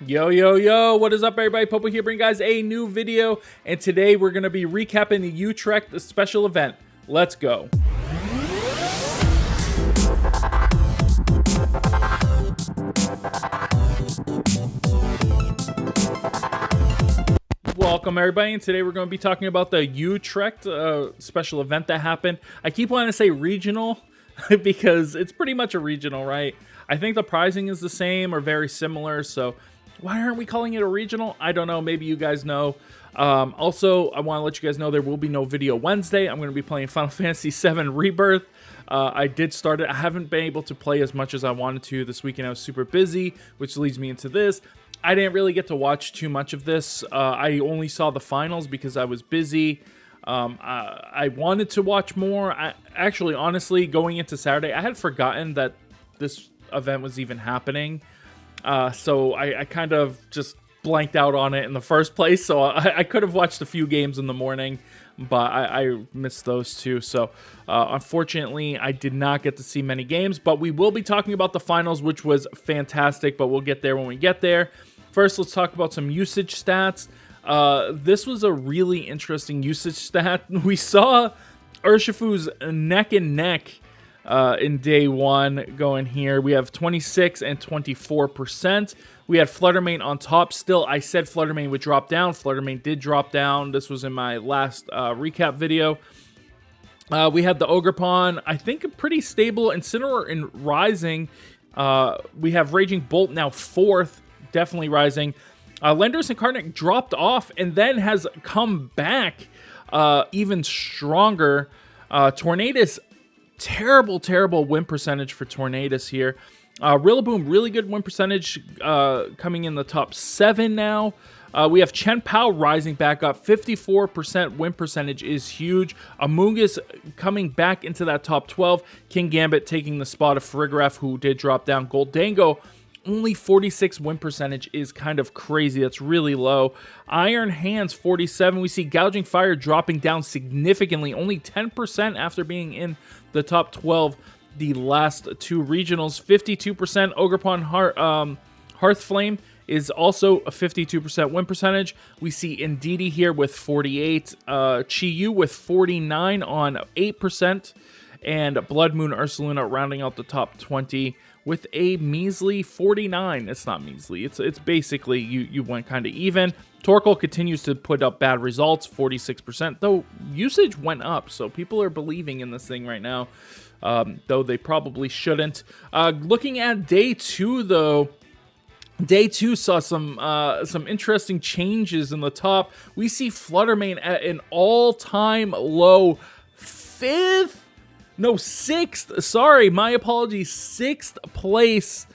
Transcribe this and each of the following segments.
Yo, what is up, everybody? Popo here, bringing guys a new video, and today we're going to be recapping the Utrecht special event. Let's go. Welcome, everybody, and today we're going to be talking about the Utrecht special event that happened. I keep wanting to say regional because it's pretty much a regional, right? I think the pricing is the same or very similar, so why aren't we calling it a regional? I don't know. Maybe you guys know. Also, I want to let you guys know there will be no video Wednesday. I'm going to be playing Final Fantasy VII Rebirth. I did start it. I haven't been able to play as much as I wanted to this weekend. I was super busy, which leads me into this. I didn't really get to watch too much of this. I only saw the finals because I was busy. I wanted to watch more. Actually, honestly, going into Saturday, I had forgotten that this event was even happening. So I kind of just blanked out on it in the first place. So I could have watched a few games in the morning, but I missed those too. So unfortunately, I did not get to see many games, but we will be talking about the finals, which was fantastic, but we'll get there when we get there. First, let's talk about some usage stats. This was a really interesting usage stat. We saw Urshifu's neck and neck in day one going here. We have 26 and 24%. We had Fluttermane on top still. I said Fluttermane would drop down. Fluttermane did drop down. This was in my last recap video. We had the Ogerpon, I think pretty stable. Incineroar and rising. We have Raging Bolt now fourth, definitely rising. Landorus Incarnate dropped off and then has come back even stronger. Tornadus, terrible win percentage for Tornadus here. Rillaboom, really good win percentage, coming in the top 7 now. We have Chen Pao rising back up. 54% win percentage is huge. Amoonguss coming back into that top 12. King Gambit taking the spot of Farigiraf, who did drop down. Goldango, only 46 win percentage is kind of crazy. That's really low. Iron Hands, 47. We see Gouging Fire dropping down significantly. Only 10% after being in the top 12 the last two regionals. 52%. Ogerpon Hearthflame is also a 52% win percentage. We see Indeedee here with 48. Chi-Yu with 49 on 8%. And Blood Moon Ursaluna rounding out the top 20 with a measly 49. It's not measly. It's basically you went kind of even. Torkoal continues to put up bad results, 46%, though usage went up, so people are believing in this thing right now, though they probably shouldn't. Looking at day 2, though, Day 2 saw some interesting changes in the top. We see Fluttermane at an all-time low 6th, sorry, my apologies, 6th place,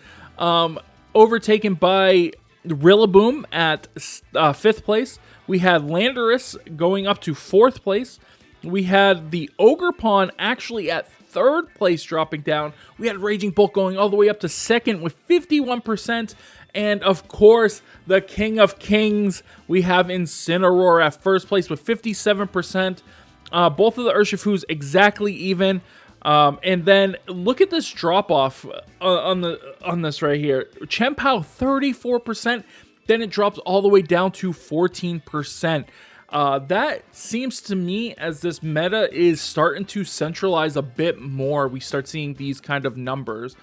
overtaken by Rillaboom at 5th place. We had Landorus going up to 4th place. We had the Ogerpon actually at 3rd place dropping down. We had Raging Bolt going all the way up to 2nd with 51%. And of course, the King of Kings, we have Incineroar at 1st place with 57%. Both of the Urshifus exactly even. And then look at this drop off on this right here. Chen Pao 34%, then it drops all the way down to 14%. That seems to me as this meta is starting to centralize a bit more. We start seeing these kind of numbers,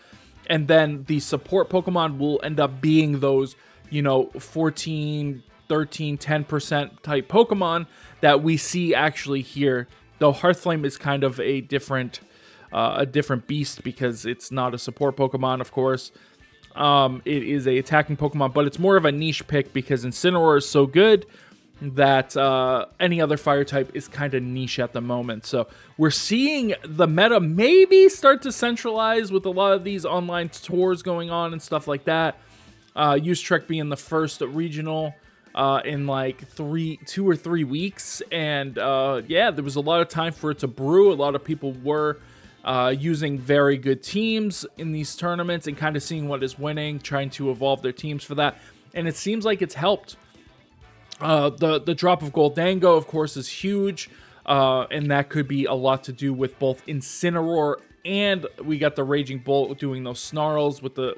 and then the support Pokemon will end up being those, 14, 13, 10% type Pokemon that we see actually here. Though Hearthflame is kind of a different beast because it's not a support Pokemon, of course. It is a attacking Pokemon, but it's more of a niche pick because Incineroar is so good that any other fire type is kind of niche at the moment. So we're seeing the meta maybe start to centralize with a lot of these online tours going on and stuff like that. Utrecht being the first regional in like 2 or 3 weeks, and yeah, there was a lot of time for it to brew. A lot of people were using very good teams in these tournaments and kind of seeing what is winning, trying to evolve their teams for that, and it seems like it's helped. The drop of Goldango, of course, is huge, and that could be a lot to do with both Incineroar and we got the Raging Bolt doing those snarls with the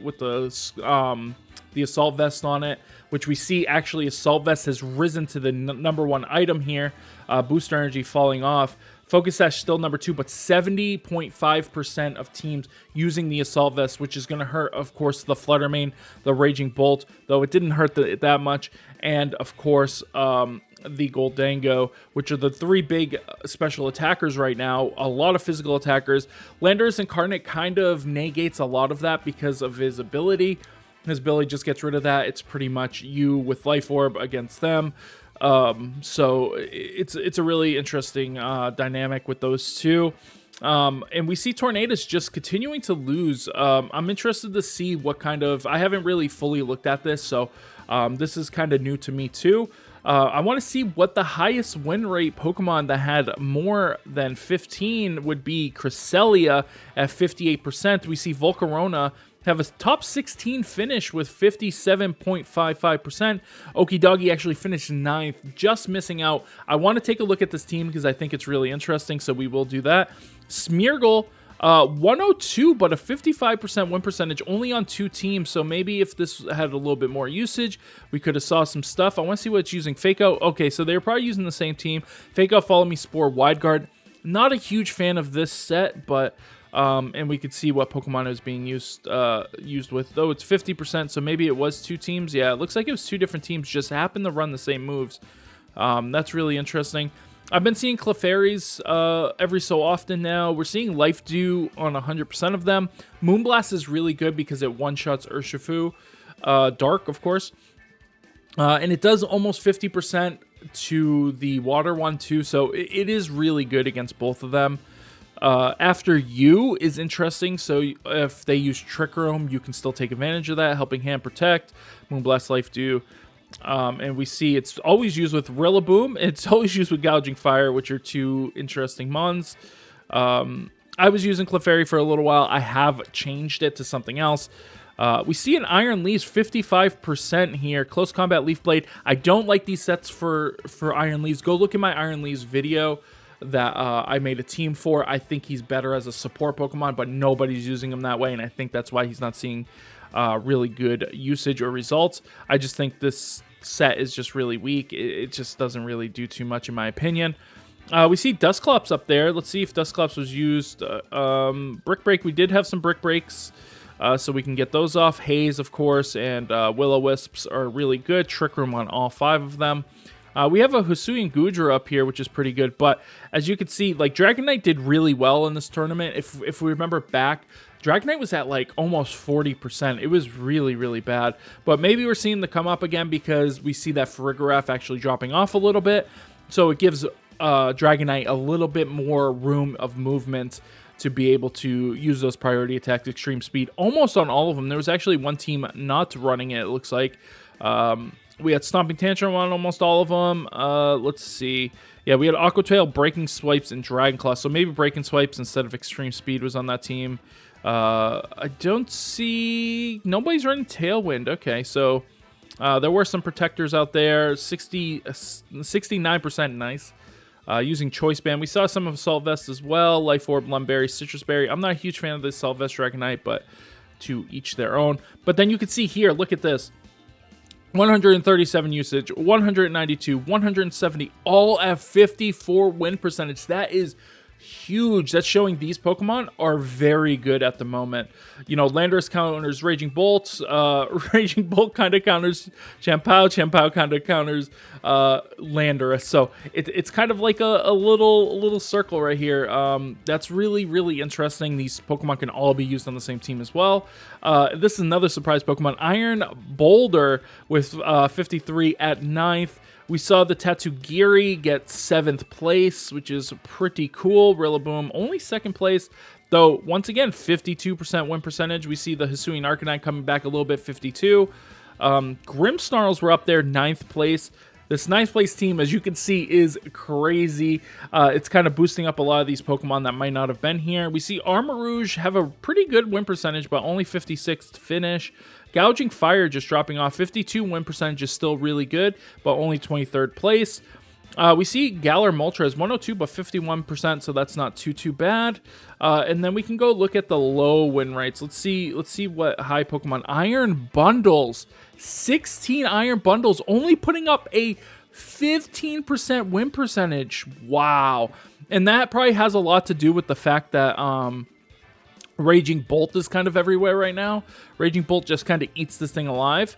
the Assault Vest on it, which we see actually Assault Vest has risen to the number 1 item here. Booster Energy falling off. Focus Sash still number 2, but 70.5% of teams using the Assault Vest, which is going to hurt, of course, the Fluttermane, the Raging Bolt, though it didn't hurt that much, and, of course, the Goldango, which are the 3 big special attackers right now. A lot of physical attackers. Landorus Incarnate kind of negates a lot of that because of his ability. His ability just gets rid of that. It's pretty much you with Life Orb against them. So it's a really interesting dynamic with those two. And we see Tornadus just continuing to lose. I'm interested to see what kind of... I haven't really fully looked at this, so this is kind of new to me too. I want to see what the highest win rate Pokemon that had more than 15 would be. Cresselia at 58%. We see Volcarona have a top 16 finish with 57.55%. Okidogi actually finished 9th, just missing out. I want to take a look at this team because I think it's really interesting, so we will do that. Smeargle, 102, but a 55% win percentage, only on 2 teams, so maybe if this had a little bit more usage, we could have saw some stuff. I want to see what it's using. Fake Out, okay, so they're probably using the same team. Fake Out, Follow Me, Spore, Wide Guard. Not a huge fan of this set, but... and we could see what Pokemon is being used with, though it's 50%, so maybe it was 2 teams. Yeah, it looks like it was 2 different teams, just happened to run the same moves. That's really interesting. I've been seeing Clefairies every so often now. We're seeing Life Dew on 100% of them. Moonblast is really good because it one-shots Urshifu. Dark, of course. And it does almost 50% to the water one, too, so it is really good against both of them. After You is interesting, so if they use Trick Room, you can still take advantage of that, Helping Hand, Protect, Moonblast, Life Dew, and we see it's always used with Rillaboom, it's always used with Gouging Fire, which are 2 interesting mons. I was using Clefairy for a little while, I have changed it to something else. We see an Iron Leaves, 55% here, Close Combat Leaf Blade. I don't like these sets for Iron Leaves. Go look at my Iron Leaves video that I made a team for. I think he's better as a support Pokemon, but nobody's using him that way, and I think that's why he's not seeing really good usage or results. I just think this set is just really weak. It just doesn't really do too much in my opinion. We see Dusclops up there. Let's see if Dusclops was used. Brick Break, we did have some Brick Breaks, so we can get those off. Haze, of course, and Will-O-Wisps are really good. Trick Room on all 5 of them. We have a Hisuian Goodra up here, which is pretty good, but as you can see, like, Dragonite did really well in this tournament. If we remember back, Dragonite was at, like, almost 40%. It was really, really bad, but maybe we're seeing the come up again because we see that Farigiraf actually dropping off a little bit, so it gives Dragonite a little bit more room of movement to be able to use those priority attacks, Extreme Speed, almost on all of them. There was actually one team not running it looks like. We had Stomping Tantrum on almost all of them. Let's see. Yeah, we had Aqua Tail, Breaking Swipes, and Dragon Claw. So maybe Breaking Swipes instead of Extreme Speed was on that team. I don't see... Nobody's running Tailwind. Okay, so there were some Protectors out there. 69%, nice. Using Choice Band. We saw some of Assault Vest as well. Life Orb, Lumberry, Citrus Berry. I'm not a huge fan of the Assault Vest Dragonite, but to each their own. But then you can see here, look at this. 137 usage, 192, 170, all at 54 win percentage. That is huge. That's showing these Pokemon are very good at the moment. You know, Landorus counters Raging Bolt, Raging Bolt kind of counters Champao, Champao kind of counters Landorus. So it's kind of like a little circle right here. That's really, really interesting. These Pokemon can all be used on the same team as well. This is another surprise Pokemon, Iron Boulder with 53 at 9th. We saw the Tatsugiri get 7th place, which is pretty cool. Rillaboom only 2nd place, though once again 52% win percentage. We see the Hisuian Arcanine coming back a little bit, 52. Grimmsnarls were up there, 9th place. This 9th place team, as you can see, is crazy. It's kind of boosting up a lot of these Pokemon that might not have been here. We see Armarouge have a pretty good win percentage, but only 56th finish. Gouging Fire just dropping off. 52 win percentage is still really good, but only 23rd place. We see Galar Moltres 102, but 51%, so that's not too bad. And then we can go look at the low win rates. Let's see what high Pokemon. Iron Bundles, 16 Iron Bundles, only putting up a 15% win percentage. Wow. And that probably has a lot to do with the fact that Raging Bolt is kind of everywhere right now. Raging Bolt just kind of eats this thing alive.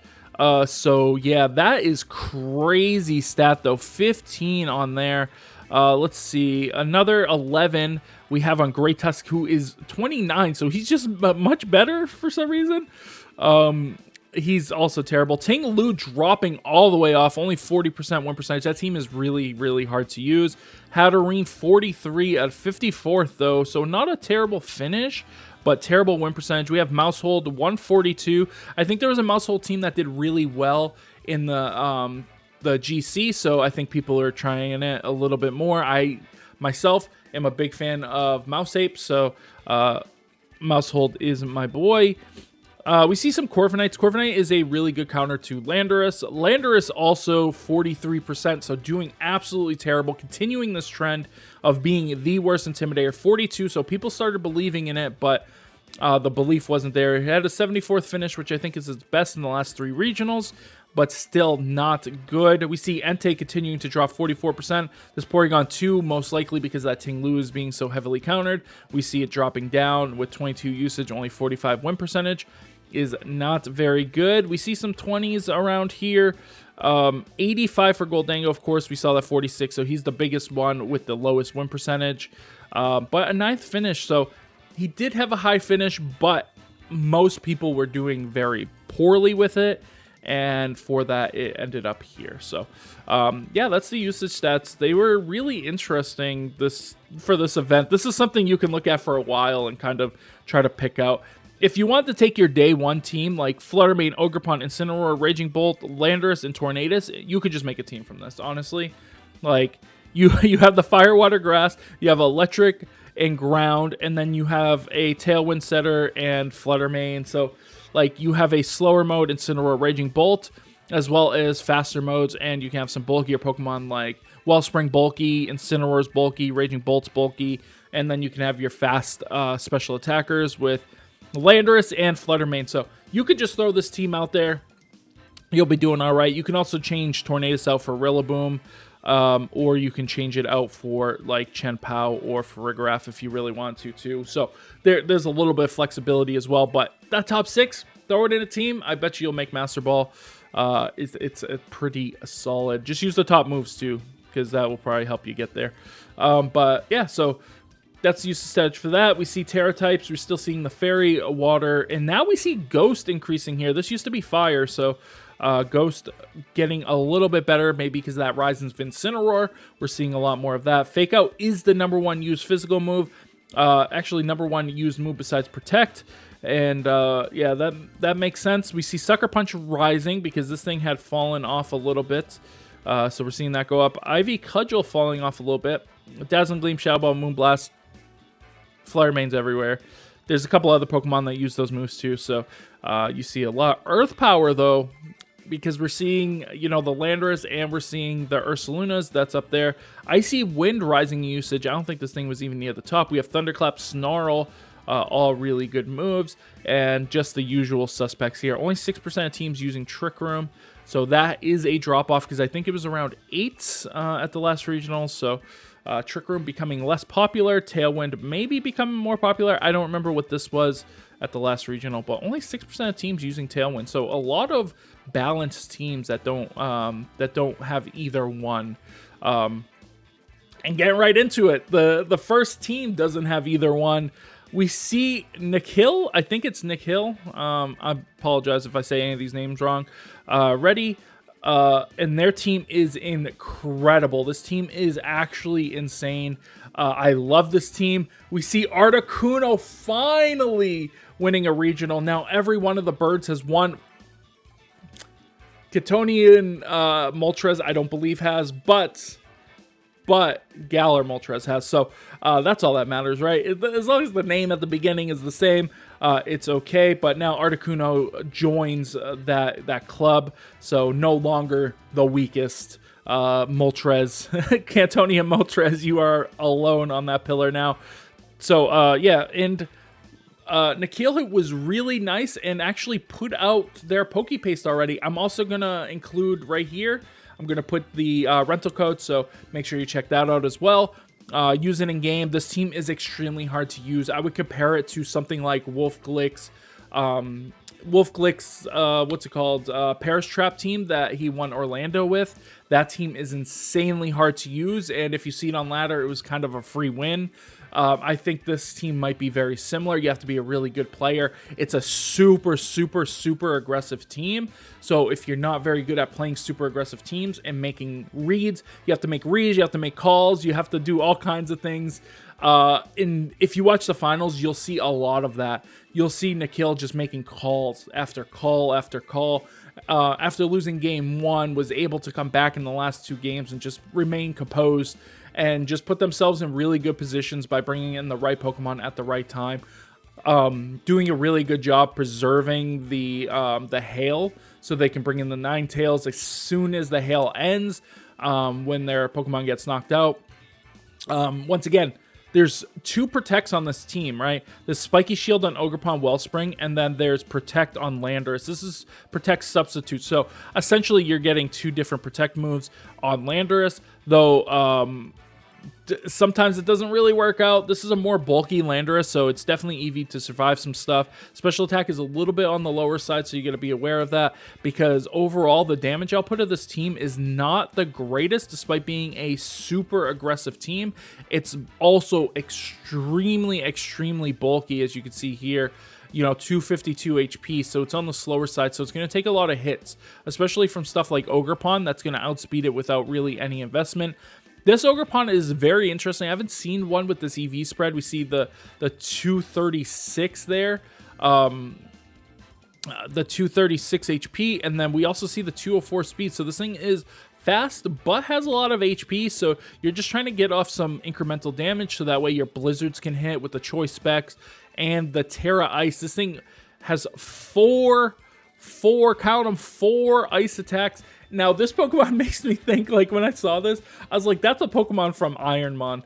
So yeah, that is crazy stat though. 15 on there. Let's see, another 11 we have on Great Tusk, who is 29. So he's just much better for some reason. He's also terrible. Ting Lu dropping all the way off, only 40% win percentage. That team is really, really hard to use. Hatterene 43 at 54th though, so not a terrible finish, but terrible win percentage. We have Mousehold 142. I think there was a Mousehold team that did really well in the GC, so I think people are trying it a little bit more. I myself am a big fan of Mouseape, so Mousehold is my boy. We see some Corviknights. Corviknight is a really good counter to Landorus. Landorus also 43%, so doing absolutely terrible. Continuing this trend of being the worst Intimidator. 42, so people started believing in it, but the belief wasn't there. He had a 74th finish, which I think is his best in the last 3 regionals, but still not good. We see Entei continuing to drop 44%. This Porygon 2, most likely because that Ting Lu is being so heavily countered. We see it dropping down with 22 usage, only 45 win percentage. Is not very good. We see some 20s around here. 85 for Goldango, of course. We saw that 46, so he's the biggest one with the lowest win percentage. But a 9th finish, so he did have a high finish, but most people were doing very poorly with it, and for that, it ended up here. So, yeah, that's the usage stats. They were really interesting for this event. This is something you can look at for a while and kind of try to pick out. If you want to take your day 1 team, like Fluttermane, Ogerpon, Incineroar, Raging Bolt, Landorus, and Tornadus, you could just make a team from this, honestly. Like, you have the Fire, Water, Grass, you have Electric and Ground, and then you have a Tailwind Setter and Fluttermane. So, like, you have a slower mode, Incineroar, Raging Bolt, as well as faster modes, and you can have some bulkier Pokemon like Wellspring bulky, Incineroar's bulky, Raging Bolt's bulky, and then you can have your fast special attackers with Landorus and Fluttermane. So you could just throw this team out there. You'll be doing all right. You can also change Tornadus out for Rillaboom, or you can change it out for like Chien-Pao or Farigiraf if you really want to too. So there's a little bit of flexibility as well. But that top 6, throw it in a team. I bet you'll make Master Ball. It's a pretty solid. Just use the top moves too, because that will probably help you get there. But yeah, so that's the usage stats for that. We see Terra types. We're still seeing the Fairy, Water, and now we see Ghost increasing here. This used to be Fire, so Ghost getting a little bit better, maybe because of that Ryzen's Incineroar. We're seeing a lot more of that. Fake Out is the #1 used physical move. Actually, #1 used move besides Protect. And yeah, that makes sense. We see Sucker Punch rising because this thing had fallen off a little bit. So we're seeing that go up. Ivy Cudgel falling off a little bit. Dazzling Gleam, Shadow Ball, Moonblast. Fluttermane's everywhere. There's a couple other Pokemon that use those moves too, so you see a lot. Earth Power, though, because we're seeing, you know, the Landorus and we're seeing the Ursalunas. That's up there. Icy Wind rising in usage. I don't think this thing was even near the top. We have Thunderclap, Snarl, all really good moves, and just the usual suspects here. Only 6% of teams using Trick Room, so that is a drop-off because I think it was around 8 at the last regional, so Trick Room becoming less popular. Tailwind maybe becoming more popular. I don't remember what this was at the last regional, but only 6% of teams using Tailwind. So a lot of balanced teams that don't have either one. And getting right into it, the first team doesn't have either one. We see Nikhil. I think it's Nikhil. I apologize if I say any of these names wrong. Ready. And their team is incredible. This team is actually insane. I love this team. We see Articuno finally winning a regional. Now every one of the birds has won. Ketonian Moltres, I don't believe has, but Galar Moltres has. So that's all that matters, right? As long as the name at the beginning is the same, it's okay. But now Articuno joins that club, so no longer the weakest Moltres, Cantonia Moltres, you are alone on that pillar now. So, yeah, and Nikhil was really nice and actually put out their Poke Paste already. I'm also going to include right here, I'm going to put the rental code, so make sure you check that out as well. Use it in game. This team is extremely hard to use. I would compare it to something like Wolfglick's, what's it called? Paris Trap team that he won Orlando with. That team is insanely hard to use, and if you see it on ladder, it was kind of a free win. I think this team might be very similar. You have to be a really good player. It's a super, super, super aggressive team. So if you're not very good at playing super aggressive teams and making reads, you have to make reads, you have to make calls, you have to do all kinds of things. And if you watch the finals, you'll see a lot of that. You'll see Nikhil just making calls after call after call. After losing game 1, was able to come back in the last 2 games and just remain composed and just put themselves in really good positions by bringing in the right Pokemon at the right time. Doing a really good job preserving the hail so they can bring in the Ninetales as soon as the hail ends, when their Pokemon gets knocked out. Once again, there's 2 Protects on this team, right? There's Spiky Shield on Ogerpon Wellspring, and then there's Protect on Landorus. This is Protect Substitute. So essentially you're getting 2 different Protect moves on Landorus, though sometimes it doesn't really work out. This is a more bulky Landorus, so it's definitely easy to survive some stuff. Special attack is a little bit on the lower side, so you got to be aware of that, because overall the damage output of this team is not the greatest, despite being a super aggressive team. It's also extremely, extremely bulky, as you can see here. 252 HP, so it's on the slower side, so it's going to take a lot of hits, especially from stuff like Ogerpon that's going to outspeed it without really any investment. This Ogerpon is very interesting. I haven't seen one with this EV spread. We see the 236 there, the 236 HP, and then we also see the 204 speed. So this thing is fast, but has a lot of HP, so you're just trying to get off some incremental damage, so that way your Blizzards can hit with the Choice Specs and the Terra Ice. This thing has four, count them, 4 ice attacks. Now, this Pokemon makes me think, like, when I saw this, I was like, that's a Pokemon from Ironmon,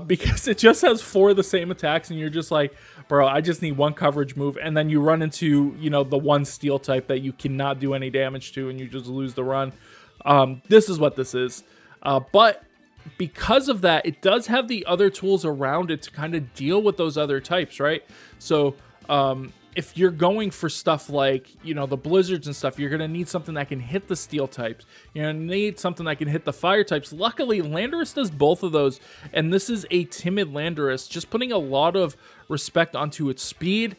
because it just has 4 of the same attacks, and you're just like, bro, I just need 1 coverage move, and then you run into, the 1 Steel type that you cannot do any damage to, and you just lose the run. This is what this is. But because of that, it does have the other tools around it to kind of deal with those other types, right? So, if you're going for stuff like, the Blizzards and stuff, you're going to need something that can hit the Steel types. You're going to need something that can hit the Fire types. Luckily, Landorus does both of those, and this is a timid Landorus, just putting a lot of respect onto its speed,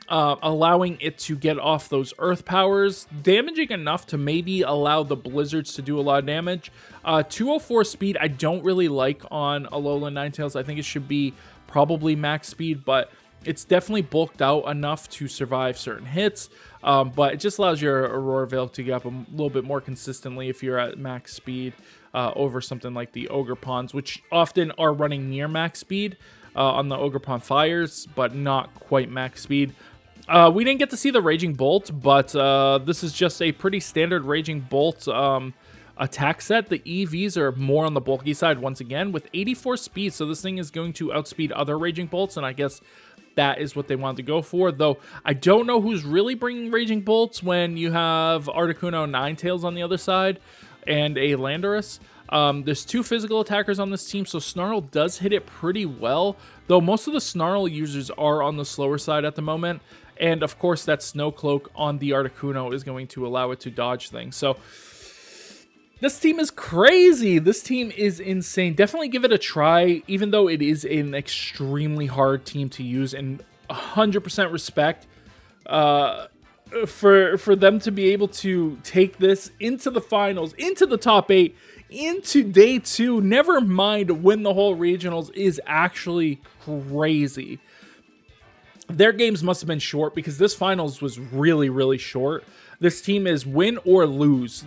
allowing it to get off those Earth powers, damaging enough to maybe allow the Blizzards to do a lot of damage. 204 speed, I don't really like on Alolan Ninetales. I think it should be probably max speed, but it's definitely bulked out enough to survive certain hits, but it just allows your Aurora Veil to get up a little bit more consistently if you're at max speed over something like the Ogerpons, which often are running near max speed on the Ogerpon Fires, but not quite max speed. We didn't get to see the Raging Bolt, but this is just a pretty standard Raging Bolt attack set. The EVs are more on the bulky side once again with 84 speed, so this thing is going to outspeed other Raging Bolts, and I guess that is what they wanted to go for, though I don't know who's really bringing Raging Bolts when you have Articuno Ninetales on the other side and a Landorus. There's 2 physical attackers on this team, so Snarl does hit it pretty well, though most of the Snarl users are on the slower side at the moment, and of course that Snow Cloak on the Articuno is going to allow it to dodge things. So this team is crazy. This team is insane. Definitely give it a try, even though it is an extremely hard team to use, and 100% respect for them to be able to take this into the finals, into the top 8, into day 2, never mind win the whole regionals, is actually crazy. Their games must have been short, because this finals was really, really short. This team is win or lose.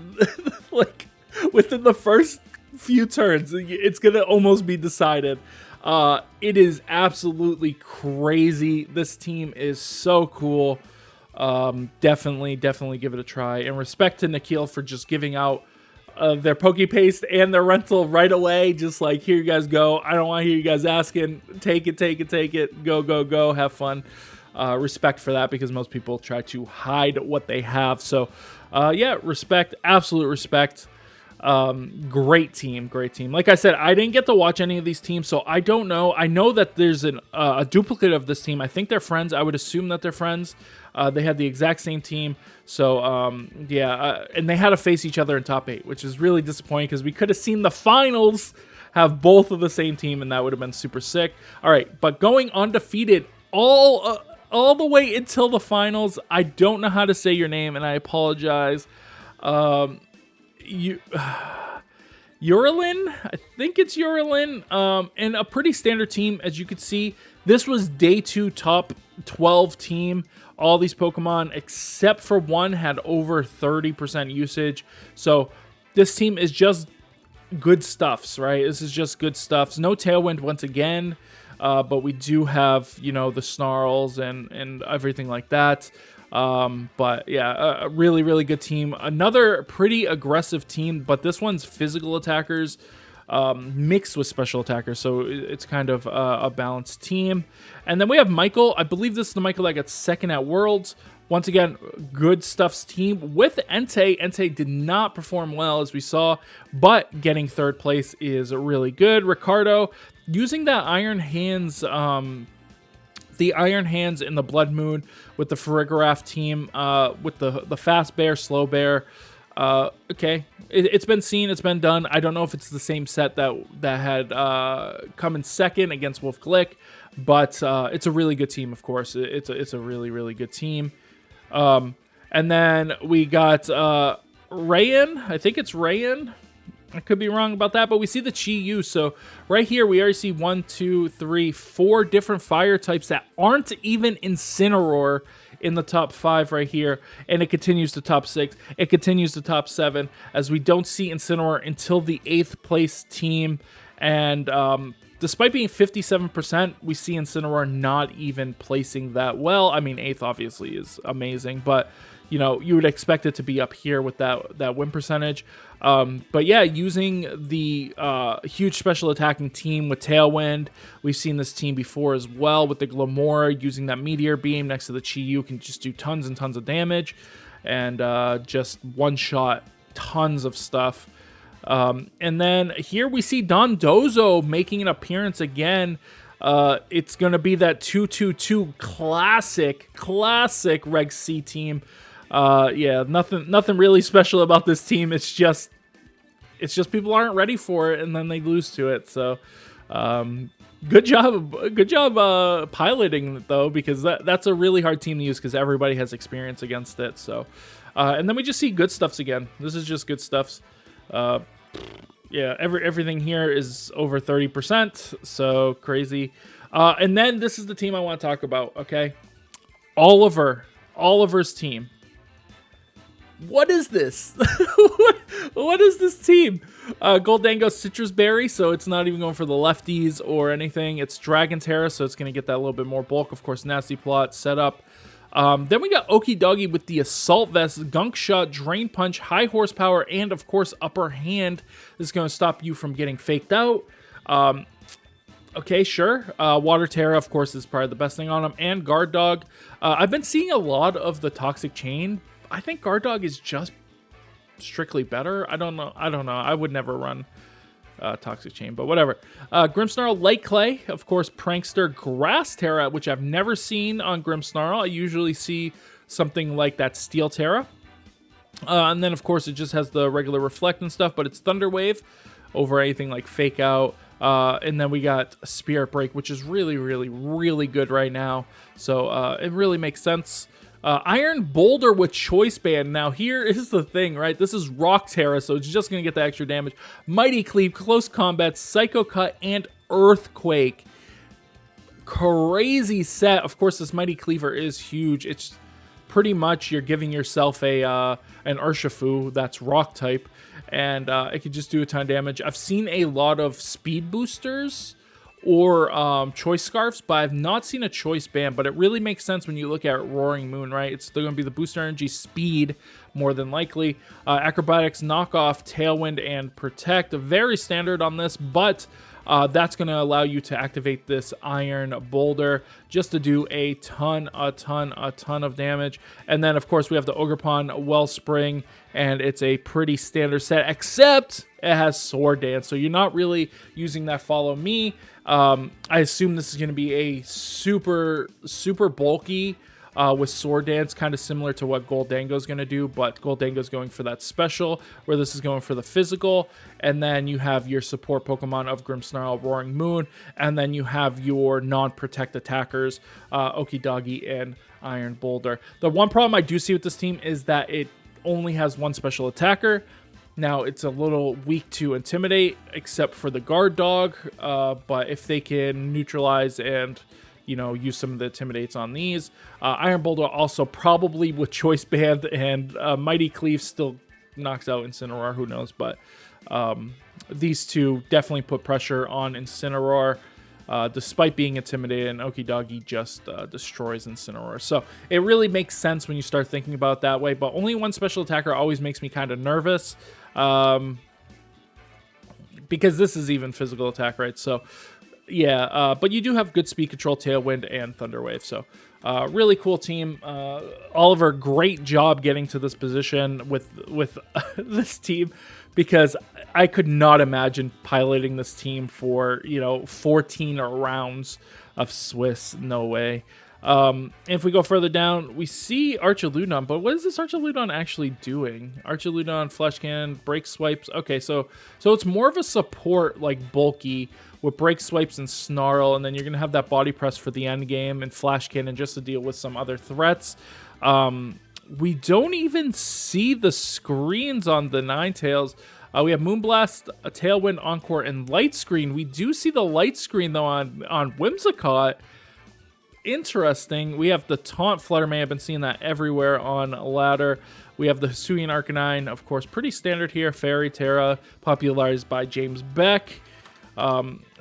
Like, within the first few turns, it's going to almost be decided. It is absolutely crazy. This team is so cool. Definitely give it a try. And respect to Nikhil for just giving out their Poke Paste and their rental right away. Just like, here you guys go. I don't want to hear you guys asking. Take it, take it, take it. Go, go, go. Have fun. Respect for that, because most people try to hide what they have. So, yeah, respect, absolute respect. Great team, great team. Like I said, I didn't get to watch any of these teams, so I don't know. I know that there's a duplicate of this team. I think they're friends. I would assume that they're friends. They had the exact same team. So, yeah, and they had to face each other in top 8, which is really disappointing, because we could have seen the finals have both of the same team, and that would have been super sick. All right, but going undefeated all the way until the finals. I don't know how to say your name, and I apologize. Uralin, I think it's Uralin, and a pretty standard team, as you could see. This was day 2 top 12 team. All these Pokemon, except for one, had over 30% usage. So this team is just good stuffs, right? This is just good stuffs. No Tailwind once again. But we do have, you know, the Snarls and everything like that. But yeah, a really, really good team. Another pretty aggressive team, but this one's physical attackers mixed with special attackers. So it's kind of a balanced team. And then we have Michael. I believe this is the Michael that got second at Worlds. Once again, good stuff's team with Entei. Entei did not perform well, as we saw, but getting third place is really good. Ricardo, using that Iron Hands, the Iron Hands in the Blood Moon with the Farigiraf team, with the Fast Bear, Slow Bear. Okay, it's been seen, it's been done. I don't know if it's the same set that had come in second against Wolf Glick, but it's a really good team, of course. It's a really, really good team. And then we got Rayan. I think it's Rayan. I could be wrong about that, but we see the Chi-Yu. So right here, we already see 1, 2, 3, 4 different fire types that aren't even Incineroar in the top 5 right here. And it continues to top 6. It continues to top 7, as we don't see Incineroar until the 8th place team. And despite being 57%, we see Incineroar not even placing that well. I mean, 8th obviously is amazing, but you know, you would expect it to be up here with that win percentage. But yeah, using the huge special attacking team with Tailwind. We've seen this team before as well with the Glamora, using that Meteor Beam next to the Chi-Yu can just do tons and tons of damage, and just one-shot tons of stuff. And then here we see Dondozo making an appearance again. It's going to be that 2-2-2 classic Reg C team. Yeah, nothing really special about this team. It's just people aren't ready for it, and then they lose to it. So, good job piloting it, though, because that's a really hard team to use, because everybody has experience against it. So, and then we just see good stuffs again. This is just good stuffs. Yeah, everything here is over 30%, so crazy. And then this is the team I want to talk about, okay? Oliver's team. What is this? what is this team? Goldango Citrus Berry, so it's not even going for the lefties or anything. It's Dragon Terra, so it's going to get that little bit more bulk. Of course, Nasty Plot, Setup. Then we got Okie Doggy with the Assault Vest, Gunk Shot, Drain Punch, High Horsepower, and of course Upper Hand. This is going to stop you from getting faked out. Okay, sure. Water Terra, of course, is probably the best thing on him. And Guard Dog. I've been seeing a lot of the Toxic Chain. I think Guard Dog is just strictly better. I don't know. I would never run Toxic Chain, but whatever. Grimmsnarl, Light Clay, of course, Prankster, Grass Terra, which I've never seen on Grimmsnarl. I usually see something like that Steel Terra. And then, of course, it just has the regular Reflect and stuff, but it's Thunder Wave over anything like Fake Out. And then we got Spirit Break, which is really, really, really good right now. So it really makes sense. Iron Boulder with Choice Band. Now here is the thing, right? This is Rock Terra, so it's just going to get the extra damage. Mighty Cleave, Close Combat, Psycho Cut, and Earthquake. Crazy set. Of course, this Mighty Cleaver is huge. It's pretty much you're giving yourself an Urshifu that's Rock type, and it could just do a ton of damage. I've seen a lot of speed boosters or choice scarves, but I've not seen a choice band. But it really makes sense when you look at Roaring Moon, right? It's still going to be the booster energy, speed, more than likely. Acrobatics, knockoff, tailwind, and protect. Very standard on this, but that's going to allow you to activate this Iron Boulder just to do a ton of damage. And then, of course, we have the Ogerpon Wellspring, and it's a pretty standard set, except it has Sword Dance, so you're not really using that Follow Me. I assume this is going to be a super bulky with Sword Dance, kind of similar to what Goldango is going to do, but Goldango is going for that special, where this is going for the physical. And then you have your support Pokemon of Grimmsnarl, Roaring Moon, and then you have your non-protect attackers, Okidogi and Iron Boulder. The one problem I do see with this team is that it only has one special attacker. Now, it's a little weak to Intimidate, except for the Guard Dog, but if they can neutralize and, you know, use some of the Intimidates on these. Iron Boulder also probably with Choice Band, and Mighty Cleave still knocks out Incineroar, who knows, but these two definitely put pressure on Incineroar. Despite being intimidated, and Okidogi just destroys Incineroar. So it really makes sense when you start thinking about it that way, but only one special attacker always makes me kind of nervous, because this is even physical attack, right? So yeah, but you do have good speed control, Tailwind, and Thunder Wave. So really cool team. Oliver, great job getting to this position with this team, because I could not imagine piloting this team for, 14 rounds of Swiss. No way. If we go further down, we see Archaludon, but what is this Archaludon actually doing? Archaludon, Flash Cannon, Break Swipes. Okay, so it's more of a support, like bulky, with Break Swipes and Snarl, and then you're going to have that Body Press for the end game and Flash Cannon just to deal with some other threats. We don't even see the screens on the Ninetales. We have Moonblast, a Tailwind, Encore, and Light Screen. We do see the Light Screen, though, on Whimsicott. Interesting. We have the Taunt Fluttermane. I've been seeing that everywhere on Ladder. We have the Hisuian Arcanine, of course, pretty standard here. Fairy Terra, popularized by James Beck.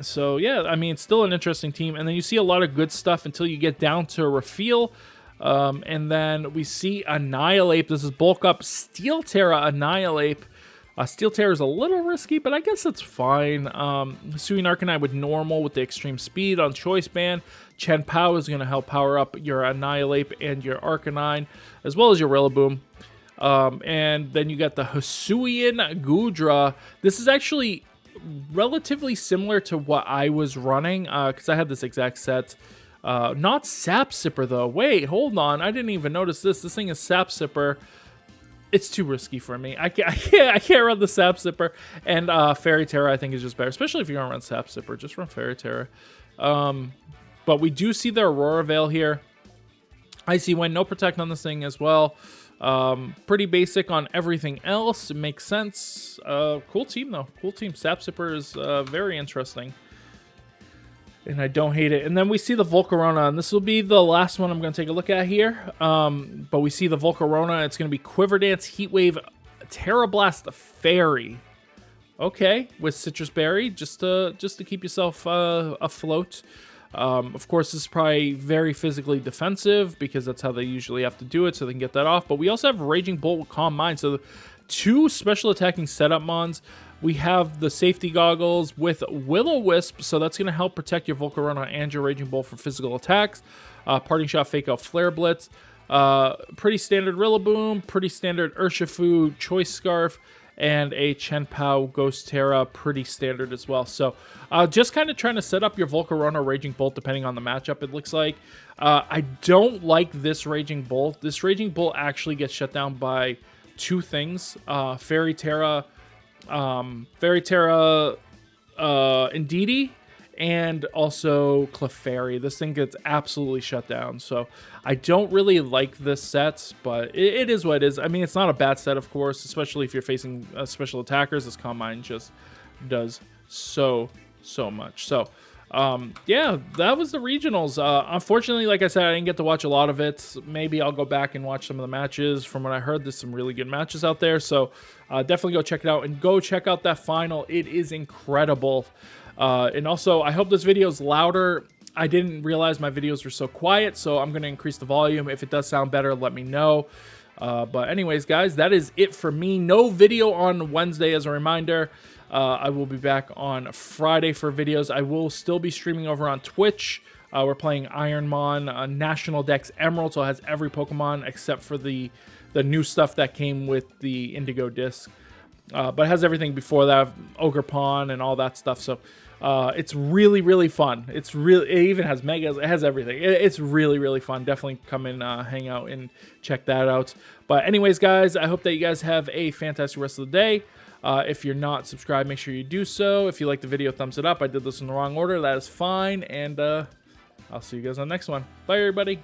So, yeah, I mean, it's still an interesting team. And then you see a lot of good stuff until you get down to Reveal. And then we see Annihilate. This is bulk up Steel Terra Annihilate. Steel Terra is a little risky, but I guess it's fine. Hisuian Arcanine with normal with the extreme speed on Choice Band. Chen Pao is going to help power up your Annihilate and your Arcanine, as well as your Rillaboom. And then you got the Hisuian Goodra. This is actually relatively similar to what I was running, because I had this exact set. Not Sap Sipper, though. Wait, hold on. I didn't even notice this. This thing is Sap Sipper. It's too risky for me. I can't run the Sap Sipper. And Fairy Terra, I think, is just better, especially if you're going to run Sap Sipper. Just run Fairy Terra. But we do see the Aurora Veil here. Icy Wind, no Protect on this thing as well. Pretty basic on everything else. It makes sense. Cool team, though. Cool team. Sap Sipper is very interesting. And I don't hate it. And then we see the Volcarona, and this will be the last one I'm going to take a look at here. But we see the Volcarona. It's going to be Quiver Dance, Heat Wave, Terra Blast, Fairy. Okay, with Citrus Berry, just to keep yourself afloat. Of course, this is probably very physically defensive, because that's how they usually have to do it, so they can get that off. But we also have Raging Bolt with Calm Mind. So two special attacking setup mons. We have the safety goggles with Will-O-Wisp, so that's going to help protect your Volcarona and your Raging Bolt for physical attacks. Parting Shot, Fake Out, Flare Blitz. Pretty standard Rillaboom, pretty standard Urshifu, Choice Scarf, and a Chen Pao Ghost Terra, pretty standard as well. So just kind of trying to set up your Volcarona Raging Bolt depending on the matchup, it looks like. I don't like this Raging Bolt. This Raging Bolt actually gets shut down by two things. Fairy Terra Indeedee, and also Clefairy. This thing gets absolutely shut down. So I don't really like this set, but it is what it is. I mean, it's not a bad set, of course, especially if you're facing special attackers. This Calm Mind just does so much. So yeah, that was the regionals. Unfortunately, like I said, I didn't get to watch a lot of it. Maybe I'll go back and watch some of the matches. From what I heard, there's some really good matches out there. So definitely go check it out, and go check out that final. It is incredible. And also, I hope this video is louder. I didn't realize my videos were so quiet, so I'm going to increase the volume. If it does sound better, let me know. But anyways, guys, that is it for me. No video on Wednesday as a reminder. I will be back on Friday for videos. I will still be streaming over on Twitch. We're playing Ironmon National Dex Emerald, so it has every Pokemon except for the new stuff that came with the Indigo Disc. But it has everything before that, Ogre Pawn and all that stuff. So it's really, really fun. It even has Megas. It has everything. It's really, really fun. Definitely come and hang out and check that out. But anyways, guys, I hope that you guys have a fantastic rest of the day. If you're not subscribed, make sure you do so. If you like the video, thumbs it up. I did this in the wrong order. That is fine. And I'll see you guys on the next one. Bye, everybody.